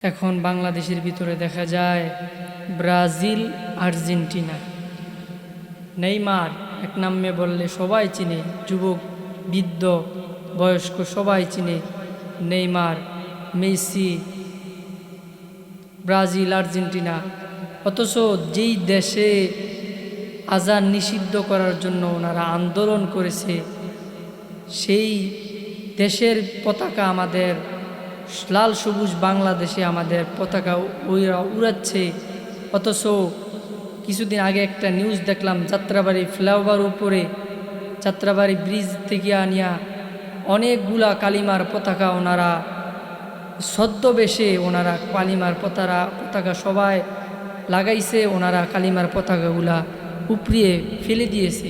এখন বাংলাদেশের ভিতরে দেখা যায় ব্রাজিল, আর্জেন্টিনা। নেইমার এক নামে বললে সবাই চিনে, যুবক বৃদ্ধ বয়স্ক সবাই চিনে নেইমার, মেসি, ব্রাজিল, আর্জেন্টিনা। অথচ যেই দেশে আজান নিষিদ্ধ করার জন্য ওনারা আন্দোলন করেছে, সেই দেশের পতাকা আমাদের লাল সবুজ বাংলাদেশে আমাদের পতাকা উড়াচ্ছে। অথচ কিছুদিন আগে একটা নিউজ দেখলাম, যাত্রাবাড়ি ফ্লাইওভার উপরে, যাত্রাবাড়ি ব্রিজ থেকে আনিয়া অনেকগুলা কালিমার পতাকা ওনারা ছদ্মবেশে ওনারা কালিমার পতাকা সবাই লাগাইছে, ওনারা কালিমার পতাকাগুলা উপড়িয়ে ফেলে দিয়েছে।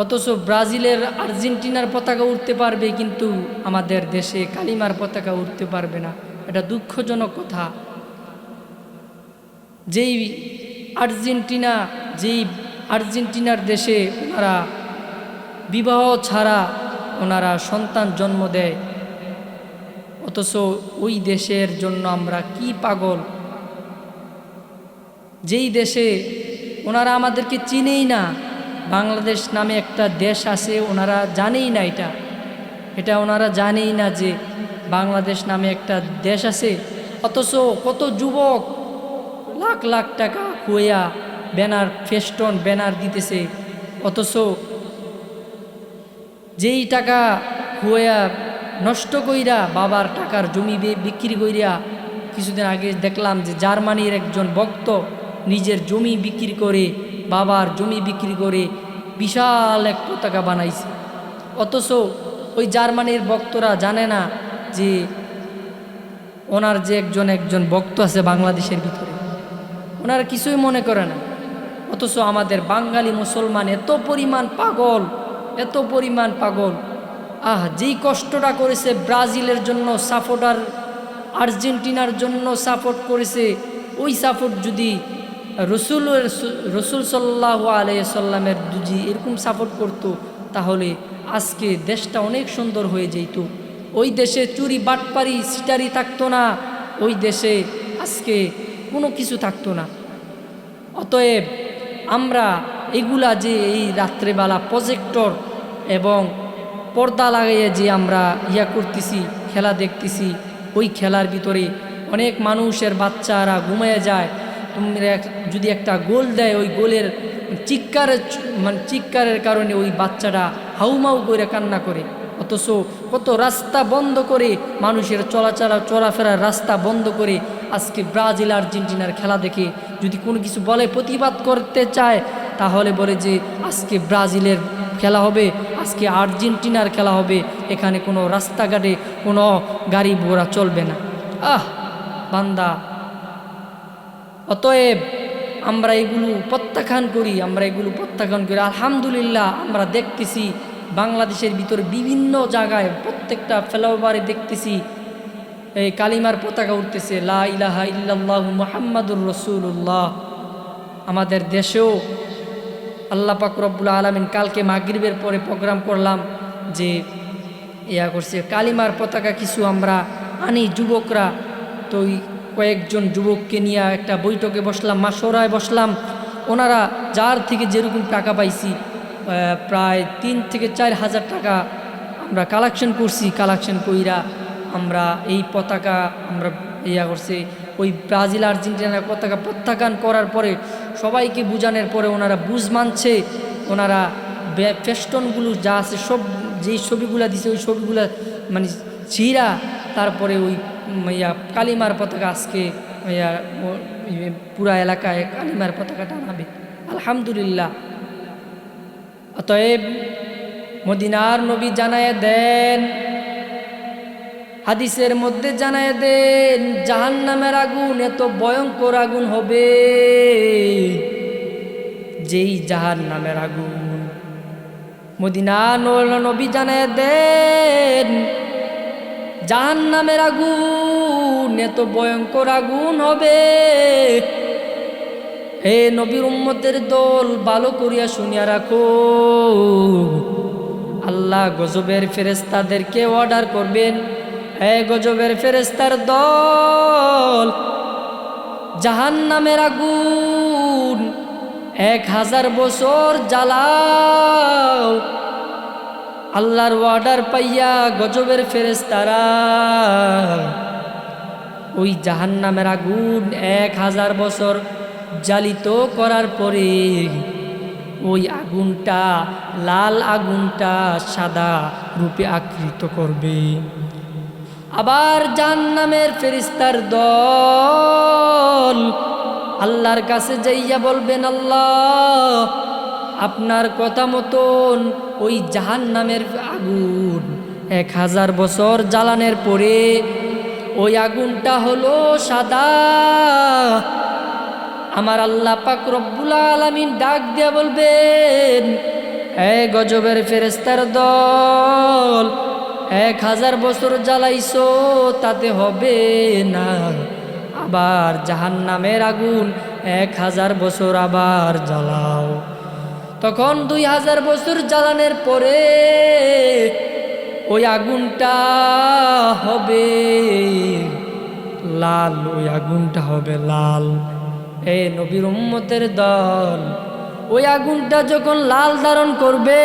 অথচ ব্রাজিলের, আর্জেন্টিনার পতাকা উঠতে পারবে, কিন্তু আমাদের দেশে কালিমার পতাকা উঠতে পারবে না। এটা দুঃখজনক কথা। যেই আর্জেন্টিনার দেশে ওনারা বিবাহ ছাড়া ওনারা সন্তান জন্ম দেয়, অথচ ওই দেশের জন্য আমরা কি পাগল। যেই দেশে ওনারা আমাদেরকে চিনেই না, বাংলাদেশ নামে একটা দেশ আছে, ওনারা জানেই না এটা ওনারা জানেই না যে বাংলাদেশ নামে একটা দেশ আছে। অথচ কত যুবক লাখ লাখ টাকা খুয়া ব্যানার, ফেস্টন ব্যানার দিতেছে। অথচ যেই টাকা খুয়া নষ্ট কইরা, বাবার টাকার জমি বিক্রি কইরা, কিছুদিন আগে দেখলাম যে জার্মানির একজন ভক্ত নিজের জমি বিক্রি করে, বাবার জমি বিক্রি করে বিশাল এক পতাকা বানাইছে। অথচ ওই জার্মানির ভক্তরা জানে না যে ওনার যে একজন ভক্ত আছে বাংলাদেশের ভিতরে, ওনারা কিছুই মনে করে না। অথচ আমাদের বাঙালি মুসলমান এত পরিমাণ পাগল। যেই কষ্টটা করেছে ব্রাজিলের জন্য সাপোর্টার, আর্জেন্টিনার জন্য সাপোর্ট করেছে, ওই সাপোর্ট যদি রসুল সাল্লাল্লাহু আলাইহি সাল্লামের যদি এরকম সাপোর্ট করত, তাহলে আজকে দেশটা অনেক সুন্দর হয়ে যেত। ওই দেশে চুরি বাটপারি সিটারি থাকতো না, ওই দেশে আজকে কোনো কিছু থাকতো না। অতএব আমরা এগুলা যে এই রাত্রেবেলা প্রজেক্টর এবং পর্দা লাগাইয়ে যে আমরা করতেছি, খেলা দেখতেছি, ওই খেলার ভিতরে অনেক মানুষের বাচ্চারা ঘুমিয়ে যায়। তোমরা যদি একটা গোল দেয়, ওই গোলের চিৎকারের কারণে ওই বাচ্চাটা হাউমাউ করে কান্না করে। অথচ কত রাস্তা বন্ধ করে, মানুষের চলাফেরার রাস্তা বন্ধ করে আজকে ব্রাজিল আর্জেন্টিনার খেলা দেখে যদি কোনো কিছু বলে, প্রতিবাদ করতে চায়, তাহলে বলে যে আজকে ব্রাজিলের খেলা হবে, আজকে আর্জেন্টিনার খেলা হবে, এখানে কোনো রাস্তাঘাটে কোনো গাড়ি ঘোড়া চলবে না। বান্দা, অতএব আমরা এগুলো প্রত্যাখ্যান করি। আলহামদুলিল্লাহ, আমরা দেখতেছি বাংলাদেশের ভিতরে বিভিন্ন জায়গায় প্রত্যেকটা ফ্লাইওভারে দেখতেছি এই কালিমার পতাকা উঠতেছে, লা ইলাহা ইল্লাল্লাহু মুহাম্মাদুর রাসূলুল্লাহ। আমাদের দেশেও আল্লাহ পাক রব্বুল আলামিন কালকে মাগরিবের পরে প্রোগ্রাম করলাম যে করছে কালিমার পতাকা কিছু আমরা আনি যুবকরা। তো কয়েকজন যুবককে নিয়ে একটা বৈঠকে বসলাম, মাশওয়ারায় বসলাম। ওনারা যার থেকে যেরকম টাকা পাইছি, প্রায় 3 থেকে 4 হাজার টাকা আমরা কালেকশন করছি। কালেকশন কইরা আমরা এই পতাকা আমরা করছে ওই ব্রাজিল আর্জেন্টিনার পতাকা প্রত্যাখ্যান করার পরে, সবাইকে বুঝানোর পরে ওনারা বুঝ মানছে। ওনারা ফেস্টনগুলো যা আছে সব, যেই ছবিগুলো দিছে ওই ছবিগুলো মানে ছিঁড়া, তারপরে ওই কালিমার পতাকা আজকে পুরা এলাকায় কালিমার পতাকাটা আনাবে। আলহামদুলিল্লাহ। অতএব মদিনার নবী জানায় দেন, হাদিসের মধ্যে জানায় দেন, জাহান্নামের আগুন এত ভয়ঙ্কর আগুন হবে, যেই জাহান্নামের আগুন, মদিনার নবী জানায় দেন, জাহান্নামের আগুন এত ভয়ঙ্কর আগুন হবে। হে নবীর উম্মতের দল, ভালো করিয়া শুনিয়া রাখো, আল্লাহ গজবের ফেরেশতাদেরকে অর্ডার করবেন, হে গজবের ফেরেশতার দল, জাহান্নামের আগুন 1000 বছর জ্বালাও। আল্লাহর ওয়ার্ডার পাইয়া গজবের ফেরেশতারা ওই জাহান্নামের আগুন 1000 বছর জ্বালিত করার পরে ওই আগুনটা, লাল আগুনটা সাদা রূপে আকৃত করবে। আবার জাহান্নামের ফেরেশতার দল আল্লাহর কাছে যাইয়া বলবেন, আল্লাহ, আপনার কথা মতন ওই জাহান্নামের আগুন 1000 বছর জ্বালানোর পরে ওই আগুনটা হলো সাদা। আমার আল্লাহ পাক রব্বুল আলামিন ডাক দিয়া বলবেন, হে গজবের ফেরেশতার দল, 1000 বছর জ্বালাইছো তাতে হবে না, আবার জাহান্নামের আগুন 1000 বছর আবার জ্বালাও। তখন 2000 বছর জ্বালানোর পরে ওই আগুনটা হবে লাল, ওই আগুনটা হবে লাল। এ নবীর উম্মতের দল, ওই আগুনটা যখন লাল ধারণ করবে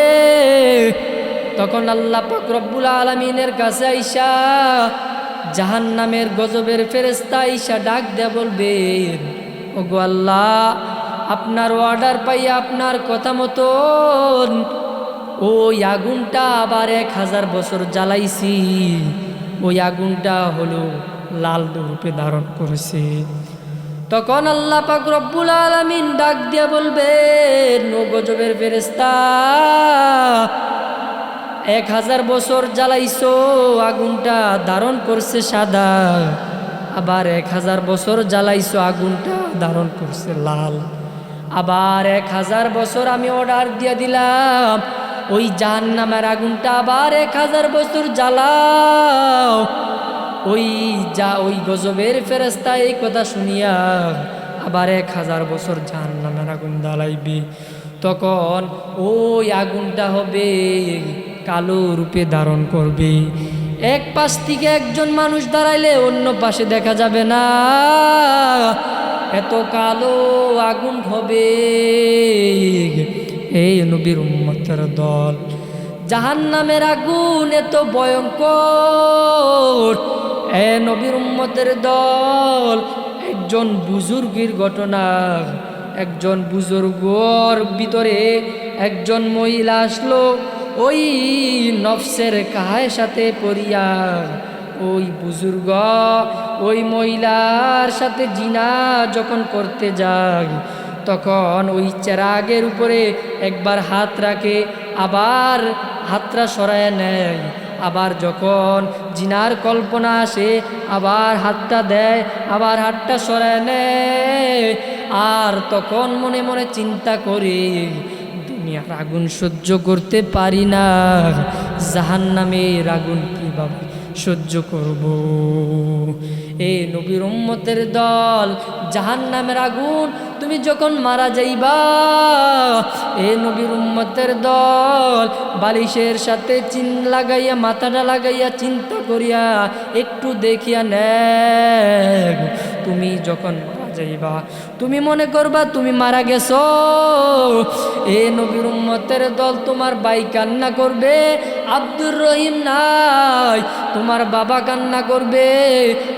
তখন আল্লাহ পাক রব্বুল আলামিনের কাছে আইসা জাহান্নামের গজবের ফেরেশতা আইসা ডাক দেয়া বলবেন, ওগো আল্লাহ, আপনার অর্ডার পাইয়া আপনার কথা মতন ওই আগুনটা আবার 1000 বছর জ্বালাইছি, ওই আগুনটা হলো লাল রূপে ধারণ করেছে। তখন আল্লাহ পাক রব্বুল আলামিন ডাক দিয়া বলবেন, ও গজবের ফেরেশতা, 1000 বছর জ্বালাইছো, আগুনটা ধারণ করছে সাদা, আবার 1000 বছর জ্বালাইছো, আগুনটা ধারণ করছে লাল। আবার 1000 বছর আমি অর্ডার দিয়া দিলাম, ওই জাহান্নামের আগুনটা আবার 1000 বছর জ্বালাও। ওই গজবের ফেরেশতা এই কথা শুনিয়া আবার 1000 বছর জাহান্নামের আগুন জ্বালাইবে। তখন ওই আগুনটা হবে কালো রূপে ধারণ করবে। এক পাশ থেকে একজন মানুষ দাঁড়াইলে অন্য পাশে দেখা যাবে না, এত কালো আগুন হবে। এই নবীর উম্মতের দল, জাহান্নামের আগুন এত ভয়ঙ্কর। এ নবীর উম্মতের দল, একজন বুজুর্গের ঘটনা। একজন বুজুর্গর ভিতরে একজন মহিলা আসলো, ওই নফসের কাহায় সাথে পড়িয়া ওই বুজুর্গ ওই মহিলার সাথে জিনা যখন করতে যায়, তখন ওই চেরাগের উপরে একবার হাত রাখে, আবার হাতটা সরায় নেয়। আবার যখন জিনার কল্পনা আসে আবার হাতটা দেয়, আবার হাতটা সরায় নেয়। আর তখন মনে মনে চিন্তা করে, দুনিয়ার আগুন সহ্য করতে পারি না, জাহান্নামের আগুন কিভাবে সহ্য করব। এ নবীর উম্মতের দল, জাহান্নামের আগুন তুমি যখন মারা যাইবা, এ নবীর উম্মতের দল, বালিশের সাথে লাগাইয়া, মাথাটা লাগাইয়া চিন্তা করিয়া একটু দেখিয়া নেক, তুমি যখন মারা যাইবা তুমি মনে করবা তুমি মারা গেছো। এ নবীর উম্মতের দল, তোমার ভাই কান্না করবে, আব্দুর রহিম নাই। তোমার বাবা কান্না করবে,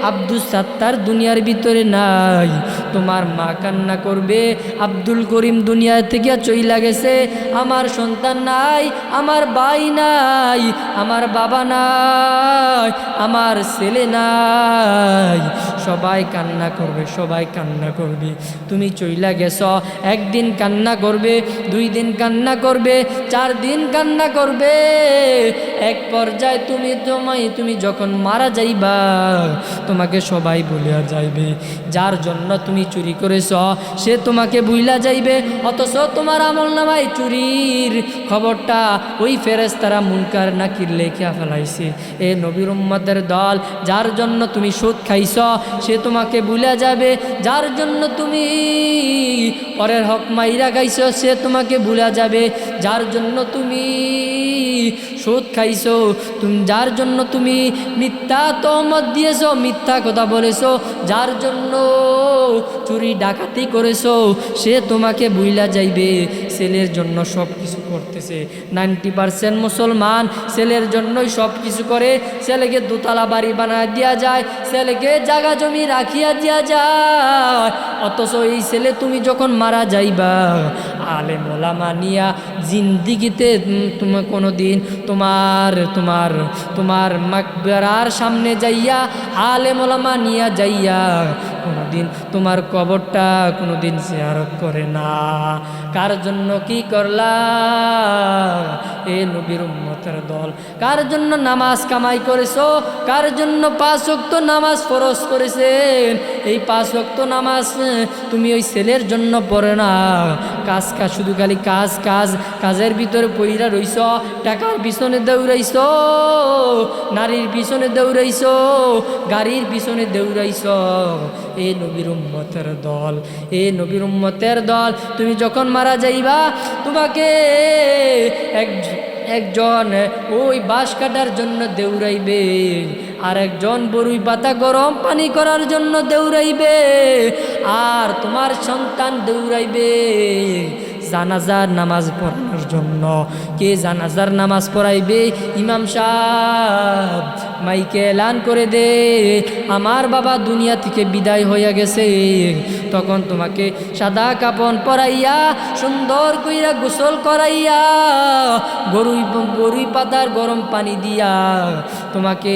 আব্দুল সাত্তার দুনিয়ার ভিতরে নাই। তোমার মা কান্না করবে, আব্দুল করিম দুনিয়া থেকে চইলা গেছে। আমার সন্তান নাই, আমার ভাই নাই, আমার বাবা নাই, আমার ছেলে নাই। সবাই কান্না করবে, সবাই কান্না করবে। তুমি চইলা গেছ, একদিন কান্না করবে, 2 দিন কান্না করবে, 4 দিন কান্না করবে। এক পর্যায়ে তুমি যখন মারা যাইবা, তোমাকে সবাই ভুলিয়া যাইবে। যার জন্য তুমি চুরি করেছ সে তোমাকে ভুইলা যাইবে, অথচ তোমার আমলনামায় চুরির খবরটা ওই ফেরেশতারা মুনকার নাকির লেখা ফেলাইছে। এ নবীর উম্মতের দল, যার জন্য তুমি সুদ খাইছ সে তোমাকে ভুলিয়া যাবে। যার জন্য তুমি পরের হক মাইরা খাইছ সে তোমাকে ভুলিয়া যাবে। যার জন্য তুমি সুদ খাইছো, তুমি যার জন্য তুমি মিথ্যা তহমত দিয়েছো, মিথ্যা কথা বলেছো, যার জন্য চুরি ডাকাতি করেছো, সে তোমাকে বুইলা যাইবে। ছেলের জন্য সব কিছু করতেছে। 90% মুসলমান ছেলের জন্যই সব কিছু করে। ছেলেকে দোতলা বাড়ি বানায় দেওয়া যায়, ছেলেকে জায়গা জমি রাখিয়া দেওয়া যায়। অথচ এই ছেলে তুমি যখন মারা যাইবা, আলেম ওলামা নিয়া জিন্দিগিতে তুমি কোনো দিন তোমার তোমার তোমার মাকবারার সামনে যাইয়া আলেম ওলামা নিয়া যাইয়া কোনোদিন তোমার কবরটা কোনোদিন জিয়ারত করে না। কার জন্য কি করলা এ নবীর উম্মতের দল? কার জন্য নামাজ কামাই করেছো? কার জন্য 5 ওয়াক্ত নামাজ ফরজ করেছেন? এই 5 ওয়াক্ত নামাজ তুমি ওই ছেলের জন্য পড়ে না। কাজ কাজ, শুধু খালি কাজ কাজ, কাজের ভিতরে পইরা রইছ, টাকার পিছনে দৌড়াইছ, নারীর পিছনে দৌড়াইছ, গাড়ির পিছনে দৌড়াইছ। এ নবীর উম্মতের দল, এ নবীর উম্মতের দল, তুমি যখন মারা যাইবা তোমাকে একজন ওই বাঁশ কাটার জন্য দৌড়াইবে, আর একজন বরুই পাতা গরম পানি করার জন্য দৌড়াইবে, আর তোমার সন্তান দৌড়াইবে জানাজার নামাজ পড়ানোর জন্য। কে জানাজার নামাজ পড়াইবে? ইমাম সাহেব মাইকে এলান করে দে, আমার বাবা দুনিয়া থেকে বিদায় হইয়া গেছে। তখন তোমাকে সাদা কাপড় পরাইয়া সুন্দর কইরা গোসল করাইয়া বরুই পাতার গরম পানি দিয়া তোমাকে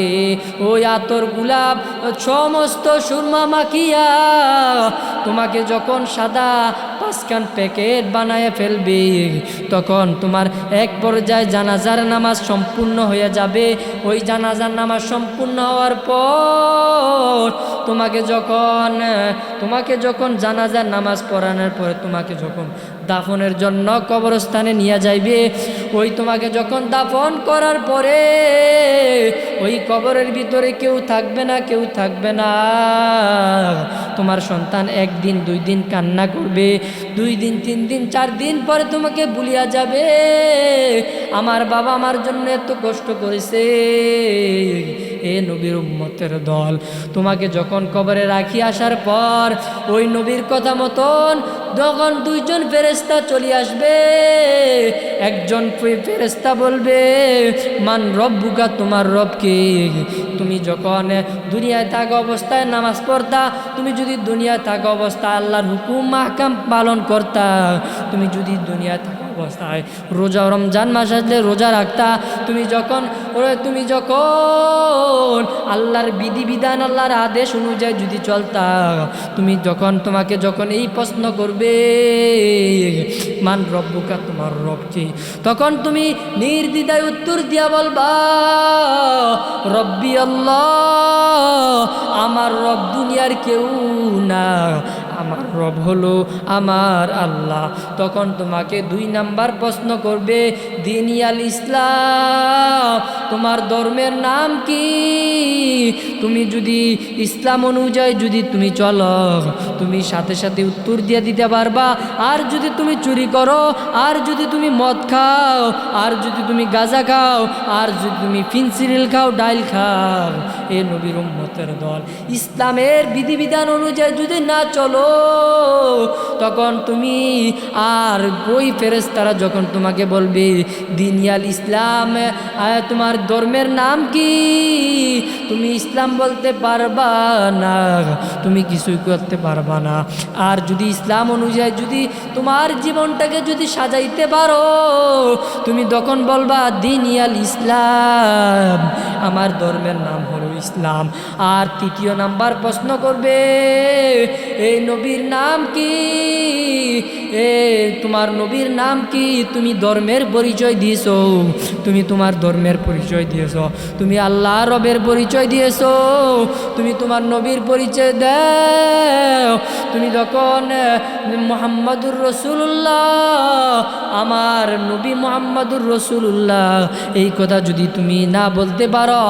ওই আতর গোলাপ সমস্ত সুরমা মাখিয়া তোমাকে যখন সাদা 5খান প্যাকেট বানায় ফেলবে, তখন তোমার এক পর্যায়ে জানাজার নামাজ সম্পূর্ণ হয়ে যাবে। ওই জানাজার নামাজ সম্পূর্ণ হওয়ার পর তোমাকে যখন জানাজার নামাজ পড়ানোর পরে তোমাকে যখন দাফনের জন্য কবরস্থানে নিয়ে যাইবে, ওই তোমাকে যখন দাফন করার পরে ওই কবরের ভিতরে কেউ থাকবে না, কেউ থাকবে না। তোমার সন্তান 1 দিন 2 দিন কান্না করবে, 2 দিন 3 দিন 4 দিন পরে তোমাকে ভুলিয়া যাবে, আমার বাবা আমার জন্য এত কষ্ট করেছে। এ নবীর উম্মতের দল, তোমাকে যখন কবরে রাখি আসার পর ওই নবীর কথা মতন যখন 2 জন ফেরেশতা চলে আসবে, একজন ফেরেশতা বলবে মান রব্বুকা, তোমার রব কে? তুমি যখন দুনিয়ায় থাকা অবস্থায় নামাজ পড়তা, তুমি যদি দুনিয়ায় থাকা অবস্থায় আল্লাহর হুকুম মাহকাম পালন করতা, তুমি যদি দুনিয়ায় থাকা অবস্থায় রোজা রমজান মাস আসলে রোজা রাখতা, তুমি যখন আল্লাহর বিধিবিধান আল্লাহর আদেশ অনুযায়ী যদি চলতা, তুমি তোমাকে যখন এই প্রশ্ন করবে মান রব্বুকা, তোমার রব কি? তখন তুমি নির্দ্বিধায় উত্তর দিয়া বলবা রব্বি আল্লাহ, আমার রব দুনিয়ার কেউ না, আমার রব হলো আমার আল্লাহ। তখন তোমাকে 2 নাম্বার প্রশ্ন করবে দিনিয়াল ইসলাম, তোমার ধর্মের নাম কি? তুমি যদি ইসলাম অনুযায়ী যদি তুমি চলো, তুমি সাথে সাথে উত্তর দিয়ে দিতে পারবা। আর যদি তুমি চুরি করো, আর যদি তুমি মদ খাও, আর যদি তুমি গাঁজা খাও, আর যদি তুমি ফিনসিরিল খাও, ডাইল খাও, এ নবীর উম্মতের দল, ইসলামের বিধিবিধান অনুযায়ী যদি না চলো, তখন তুমি আর ওই ফেরেশতারা যখন তোমাকে বলবে দিনিয়াল ইসলাম, তোমার ধর্মের নাম কি? তুমি ইসলাম বলতে পারবা না, তুমি কিছুই করতে পারবা না। আর যদি ইসলাম অনুযায়ী যদি তোমার জীবনটাকে যদি সাজাইতে পারো, তুমি তখন বলবা দিনিয়াল ইসলাম, আমার ধর্মের নাম হলো ইসলাম। আর 3য় নাম্বার প্রশ্ন করবে এই নবীর নাম কি? তোমার নবীর নাম কি? তুমি ধর্মের পরিচয় দিয়েছো, তুমি তোমার ধর্মের পরিচয় দিয়েছো, তুমি আল্লাহ রবের পরিচয় দিয়েছো, তুমি তোমার নবীর পরিচয় দাও। তুমি যখন মুহাম্মাদুর রাসূলুল্লাহ, আমার নবী মুহাম্মাদুর রাসূলুল্লাহ, এই কথা যদি তুমি না বলতে পারো,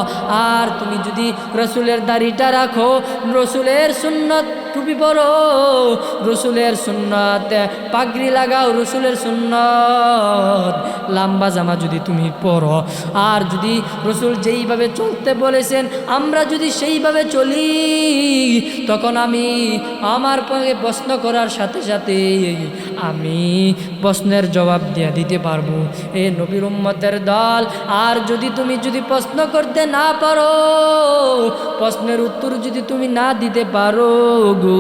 আর তুমি যদি রসুলের দাড়িটা রাখো, রসুলের সুন্নত টুপি পরো রসুলের সুন্নাত, পাগড়ি লাগাও রসুলের সুন্নাত, লম্বা জামা যদি তুমি পরো, আর যদি রসুল যেইভাবে চলতে বলেছেন আমরা যদি সেইভাবে চলি, তখন আমি আমার পক্ষে প্রশ্ন করার সাথে সাথে আমি প্রশ্নের জবাব দিয়ে দিতে পারবো। এ নবীর উম্মতের দল, আর যদি তুমি প্রশ্ন করতে না পারো, প্রশ্নের উত্তর যদি তুমি না দিতে পারো গো,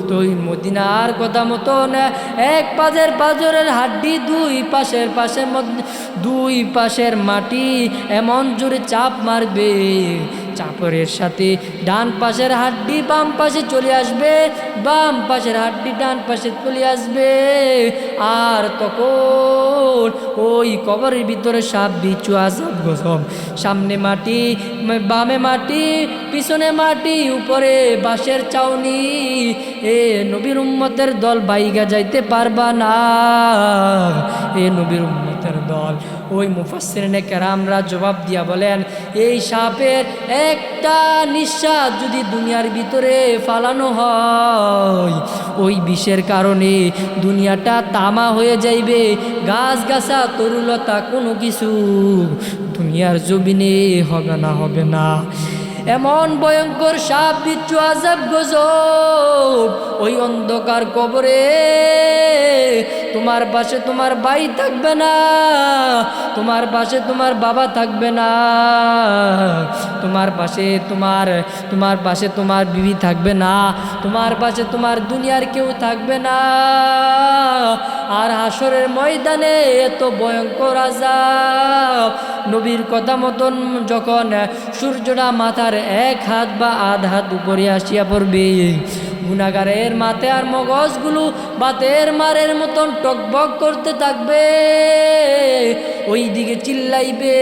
তো ওই মদিনার কথা মতো না, এক পাজরের হাড্ডি দুই পাশের মাটি এমন জোরে চাপ মারবে, চাপরের সাথে ডান পাশের হাড্ডি বাম পাশে চলে আসবে, বাম পাশের হাড্ডি ডান পাশে চলে আসবে। আর তখন ওই কবরের ভিতরে সাপ বিচ্ছু আসাব গসব, সামনে মাটি, বামে মাটি, পিছনে মাটি, উপরে বাঁশের চাউনি। এ নবীর উম্মতের দল বাইগা যাইতে পারবা না। এ নবীর উম্মতের দল, ওই মুফাসসিরিনে কেরামরা জবাব দিয়া বলেন, এই সাপের একটা নিঃশ্বাস যদি দুনিয়ার ভিতরে ফালানো হয়, ওই বিষের কারণে দুনিয়াটা তামা হয়ে যাইবে, গাছ গাছা তরুলতা কোনো কিছু দুনিয়ার জমিনে হবে না। এমন ভয়ঙ্কর সাপ বিচ্ছু আযাব গজব, ওই অন্ধকার কবরে তোমার পাশে তোমার ভাই থাকবে না, তোমার পাশে তোমার বাবা থাকবে না, তোমার পাশে তোমার বিবি থাকবে না, তোমার পাশে তোমার দুনিয়ার কেউ থাকবে না। আর হাসরের ময়দানে এত ভয়ঙ্কর আযাব, নবীর কথা মতন যখন সূর্যটা মাথার এক হাত বা আধা হাত উপরে আসিয়া পড়বে, গুনাহগারের মাথা আর মগজগুলো বাতের মারের মতন টকবক করতে থাকবে, ওই দিকে চিল্লাইবে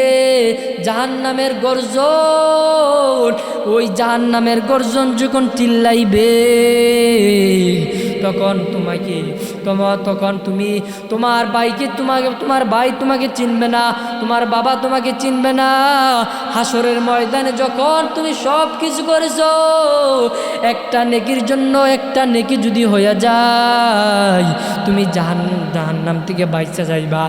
জাহান্নামের গর্জন। ওই জাহান্নামের গর্জন যখন চিল্লাইবে, তখন তুমি তোমার ভাই তোমাকে চিনবে না, তোমার বাবা তোমাকে চিনবে না। হাসরের ময়দানে যখন তুমি সব কিছু করেছো, একটা নেকির জন্য একটা নেকি যদি হয়ে যায়, তুমি জাহান্নাম থেকে বাইচা যাইবা।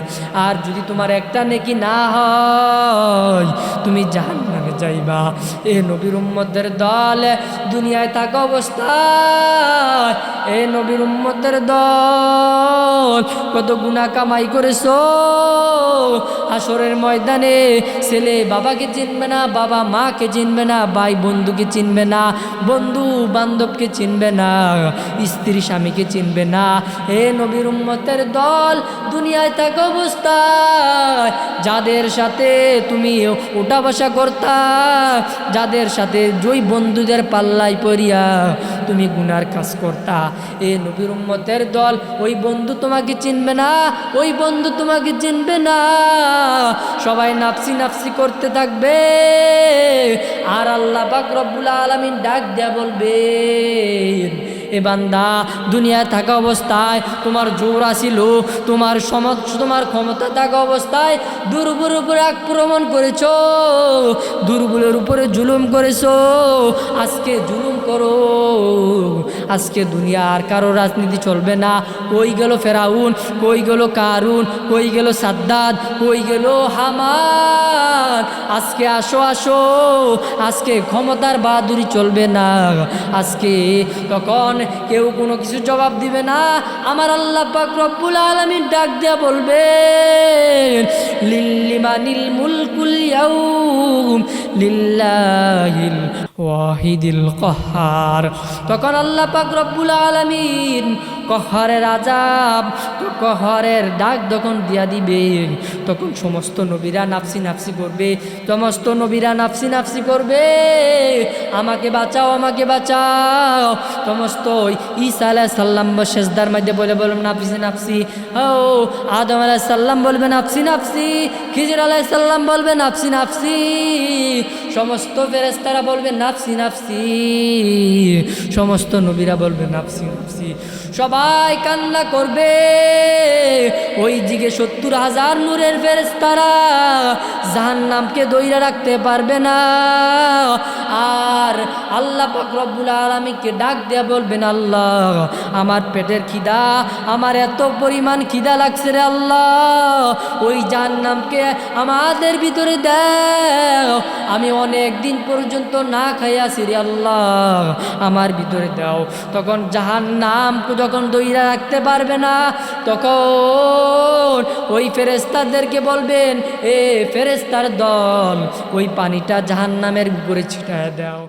আর যদি তোমার একটা নেকি না হয়, তুমি জাহান্নামে যাইবা। এ নবীর উম্মতের দল, দুনিয়ায় থাকা অবস্থায় এ নবীর উম্মতের দল কত গুনাহ কামাই করেছো। হাসরের ময়দানে ছেলে বাবাকে চিনবে না, বাবা মাকে চিনবে না, ভাই বন্ধুকে চিনবে না, বন্ধু বান্ধবকে চিনবে না, স্ত্রী স্বামীকে চিনবে না। এ নবীর উম্মতের দল, দুনিয়ায় থাকা অবস্থায় যাদের সাথে তুমি ওঠা বসা করতা, যাদের সাথে জয় বন্ধুদের পাল্লায় পড়িয়া তুমি গুনার কাজ করতা, এ নবীর উম্মতের দল, ওই বন্ধু তোমাকে চিনবে না, ওই বন্ধু তোমাকে চিনবে না। সবাই নাফসি নাফসি করতে থাকবে। আর আল্লাহ পাক রব্বুল আলামিন ডাক দেয়া বলবে, এ বান্দা, দুনিয়ায় থাকা অবস্থায় তোমার জোর আসিল, তোমার ক্ষমতা থাকা অবস্থায় দুর্বলের উপরে আক্রমণ করেছো, দুর্বলের উপরে জুলুম করেছো। আজকে জুলুম করো, আজকে দুনিয়া আর কারো রাজনীতি চলবে না। কই গেল ফেরাউন, কই গেল কারুন, কই গেল সাদ্দাত, কই গেল হামান। আজকে আসো, আজকে ক্ষমতার বাহাদুরি চলবে না। আজকে তখন কেউ কোনো কিছু জবাব দিবে না। আমার আল্লাহ পাক রব্বুল আলামিন ডাক দিয়া বলবেন, লিল্লিমানিল মুলকুল ইয়াউম লিল্লাহিল ওয়াহিদিল কাহ্হার। তখন আল্লাহ পাক রব্বুল আলামিন কহ্হারের আযাব, কহ্হারের ডাক যখন দিয়া দিবে, তখন সমস্ত নবীরা নাফসি নাফসি করবে, সমস্ত নবীরা নাফসি নাফসি করবে, আমাকে বাঁচাও, আমাকে বাঁচাও। সমস্ত ঈসা আলাইহিস সালাম সেজদার মধ্যে বলবেন নাফসি নাফসি, ও আদম আলাইহিস সালাম বলবেন নাফসি নাফসি, খিজির আলাইহিস সালাম বলবেন নাফসি নাফসি, সমস্ত ফেরেশতারা বলবেন নাফসি নাফসি, সমস্ত নবীরা বলবেন নাফসি নাফসি। সবাই কান্না করবে। ওই দিকে 70,000 নূরের ফেরেশতারা জাহান্নামকে দইরা রাখতে পারবে না। আর আল্লাহ পাক রব্বুল আলামিনকে ডাক দেয়া বলবেন, আল্লাহ আমার পেটের খিদা, আমার এত পরিমাণ খিদা লাগছে রে আল্লাহ, ওই জাহান্নামকে আমাদের ভিতরে দাও। আমি অনেক দিন পর্যন্ত না খাইয়াছি রে আল্লাহ, আমার ভিতরে দাও। তখন জাহান্নাম যখন দইরা রাখতে পারবে না, তখন ওই ফেরেশতাদেরকে বলবেন, এ ফেরেশতার দল, ওই পানিটা জাহান্নামের উপরে ছিটায় দাও।